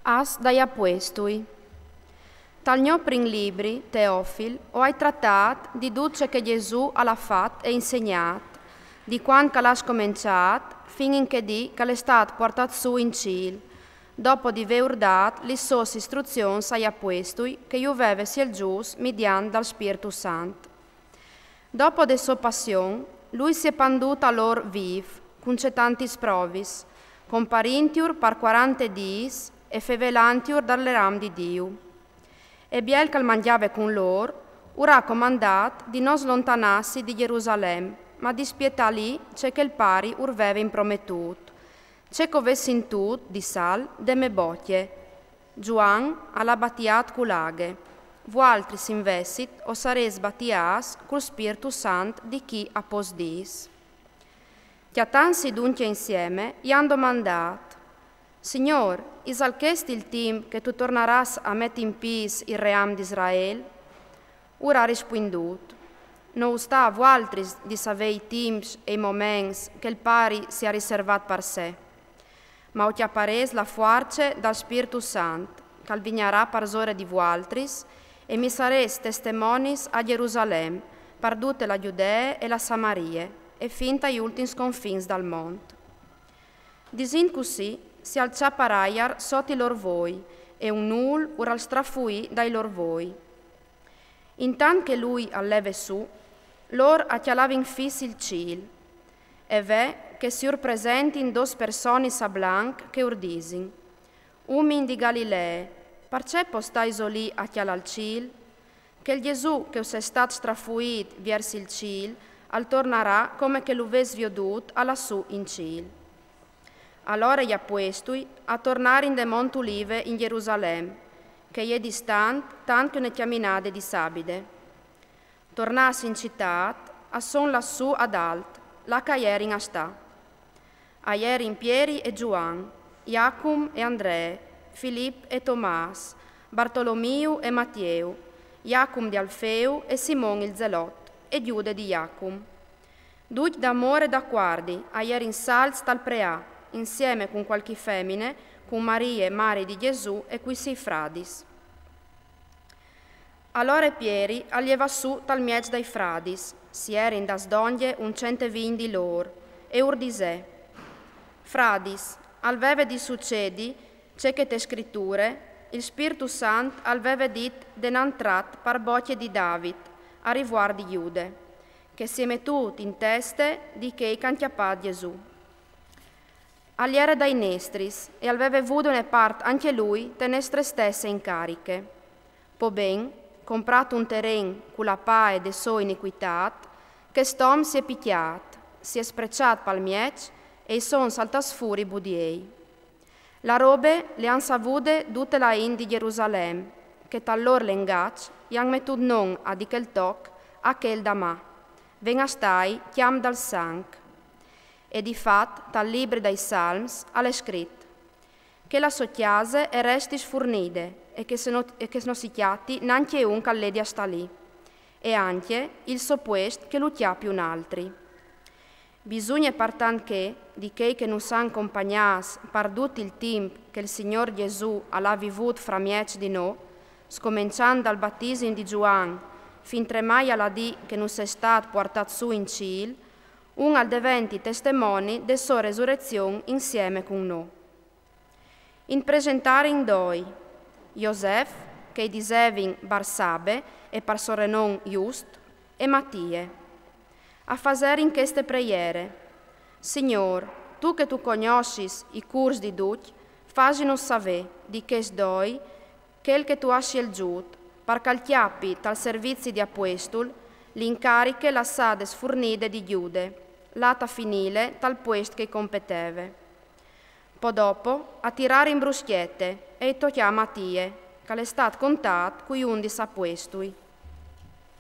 As dai appuestui. Tal gno prin libri, Teofil, o hai trattato di duce che Gesù ha fatto e insegnato, di quando l'ha scominciato, fin in che di che l'è stato portato su in cielo, dopo di aver dato le sue istruzioni agli appuestui che iuveve sia il gius mediante dal Spirito Santo. Dopo de sua passione, lui si è panduto a loro vivo, con tanti provis, comparintiur per 40 dies e fevelantiur dalle ram di Dio. E biel che mangiava con loro, ora comandato di non slontanarsi di Gerusalemme, ma di spietar lì c'è che il pari urveve impromettuto. C'è che avessi in tutto, di sal, de me bocchie. Giuan alla battiat culaghe. Vualtri s'invessit o sares battias col Spirito Santo di chi a pos dis. Chiatansi dunque insieme, gli han domandato: Signor, is al chest il tim che tu tornaras a mettere in pis il ream di Israel? Ora ha risponduto: non sta a vualtri di sapere i tims e i momenti che il pari sia riservato per sé, ma o chiappares la forza dal Spirito Santo, che vignerà per zore di vualtris, e mi sares testimonis a Gerusalemme, per tutte la Giudea e la Samaria, e finta gli ultimi confins dal mondo. Disin così, si alcia paraiar sotto i lor voi, e un nul ora strafui dai lor voi. Intanto che lui alleve su, lor acchialavin fissi il ciel, e ve che si presenti dos persone a blanc che urdisin: Umin di Galilea, perché postai lì acchiala al ciel? Che il Gesù che us è stato strafuit verso il ciel, al tornerà come che lo ves veduto alla su in ciel. Allora gli appuestui a tornare in de Monte Olive in Gerusalemme, che è distante tanto che ne chiaminade di sabide. Tornassi in città, a son lassù ad alt, la che ieri in sta. A ieri in Pieri e Giuan, Iacum e Andrea, Filippo e Tomas, Bartolomeo e Matteo, Iacum di Alfeo e Simon il Zelot, e Giude di Iacum. Duc d'amore e d'accordi, a ieri in salz tal preà, insieme con qualche femmine, con Maria, Mari di Gesù e qui sei fradis. Allora Pieri allieva su tal miec dai fradis, si erin das donge 120 di loro, e urdisè: Fradis, al veve di succedi, c'è che te scritture, il Spirito Santo al veve dit denantrat par bocche di David, a riguardo di Giude, che si è mettuto in teste di che canchiapà Gesù. Aliere dai nestris, e aveva avuto una parte anche lui te nestre stesse incariche. Po ben, comprato un terreno con la pae de sua iniquità, che stom si è picchiato, si è sprecciato pal miec e son saltas furi budiei. La robe le han savute tutte la in di Gerusalemme, che tallor l'engacci gli han mettut non a di quel toc a quel da ma. Venga stai chiam dal sanc. E di fat, tal libri dai Salms, alle scritto che la socchiase e resti sfurnide e che non si chiatti neanche un calledia sta lì, e anche il soppuest che lo chiappi un altri. Bisogna partan che, di che non s'han accompagnas per tutto il tempo che il Signor Gesù ha vivuto fra miec di no, scominciando dal battesimo di Giuan, fin tremai alla di che non si è stato portato su in ciel, un al deventi testimoni de sua resurrezione insieme con noi. In presentare in doi, Josef, che disevin Barsabe e per sorenon Just, e Mattie, a fazer in queste preghiere: Signor, tu che tu conoscis i curs di Duc, fagino sapere di che doi, quel che tu hai scelgiut, per calchiappi tal servizi di apostol, l'incariche lassade sfornide di Giude, lata finile tal puest che competeve. Po dopo, a tirare in bruschiette, e tocchiamo a tie, che l'è stato contato coi 11 apostoli.